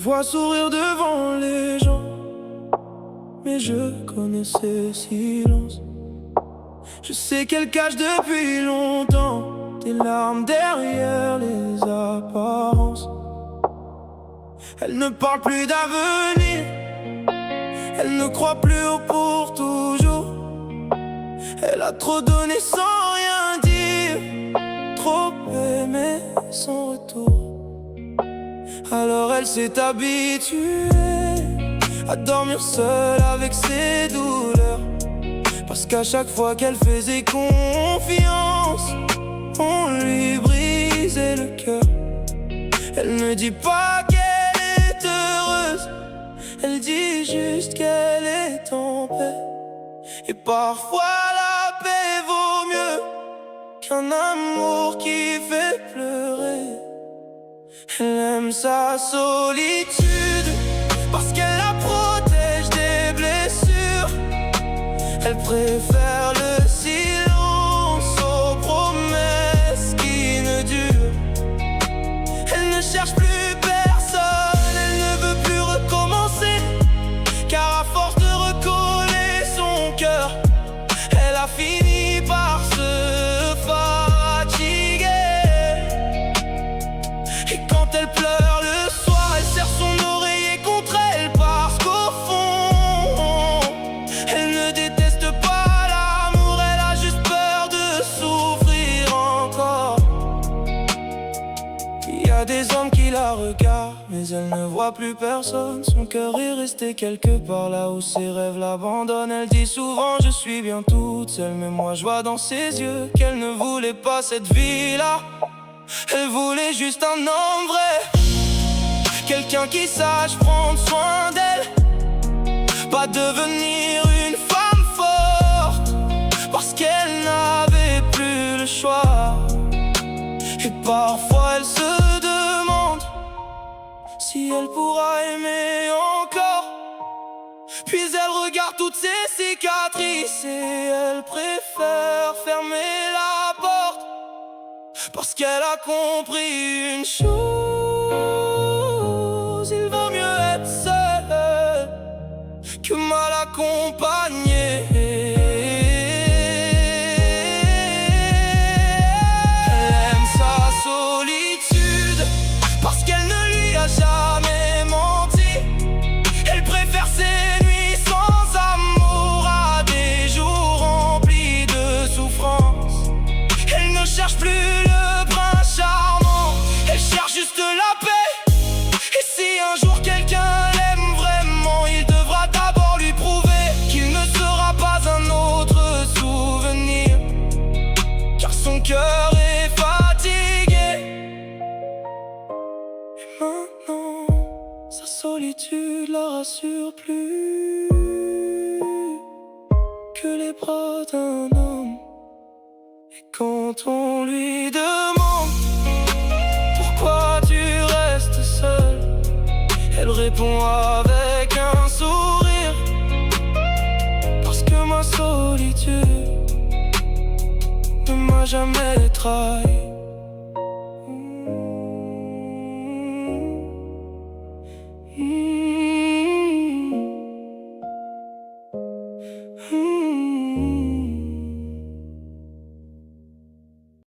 vois sourire devant les gens, mais je connais ses silences. Je sais qu'elle cache depuis longtemps des larmes derrière les apparences. Elle ne parle plus d'avenir, elle ne croit plus au pour toujours. Elle a trop donné sans rien dire, trop aimé sans retour. Alors elle s'est habituée à dormir seule avec ses douleurs, parce qu'à chaque fois qu'elle faisait confiance, on lui brisait le cœur. Elle ne dit pas qu'elle est heureuse, elle dit juste qu'elle est en paix. Et parfois la paix vaut mieux qu'un amour qui fait pleurer. Elle aime sa solitude parce qu'elle la protège des blessures. Elle préfère le silence aux promesses qui ne durent. Elle ne cherche plus personne, elle ne veut plus recommencer, car à force de recoller son cœur, elle a fini par se fatiguer. Et quand elle pleure le soir, elle serre son oreiller contre elle, parce qu'au fond, elle ne déteste pas l'amour, elle a juste peur de souffrir encore. Il y a des hommes qui la regardent, mais elle ne voit plus personne. Son cœur est resté quelque part là où ses rêves l'abandonnent. Elle dit souvent je suis bien toute seule, mais moi je vois dans ses yeux qu'elle ne voulait pas cette vie-là. Elle voulait juste un homme vrai, quelqu'un qui sache prendre soin d'elle, pas devenir une femme forte, parce qu'elle n'avait plus le choix. Et parfois elle se demande si elle pourra aimer encore. Puis elle regarde toutes ses cicatrices et elle préfère fermer la porte, parce qu'elle a compris une chose: il vaut mieux être seul que mal accompagné. Elle aime sa solitude parce qu'elle ne lui a jamais menti. Elle préfère ses nuits sans amour à des jours remplis de souffrance. Elle ne cherche plus le prince charmant, elle cherche juste la paix. Et si un jour quelqu'un l'aime vraiment, il devra d'abord lui prouver qu'il ne sera pas un autre souvenir, car son cœur est fatigué. Et maintenant, sa solitude la rassure plus que les bras d'un homme. Et quand on lui demande pourquoi tu restes seule, elle répond avec un sourire: parce que ma solitude ne m'a jamais trahi. Mm. Mm.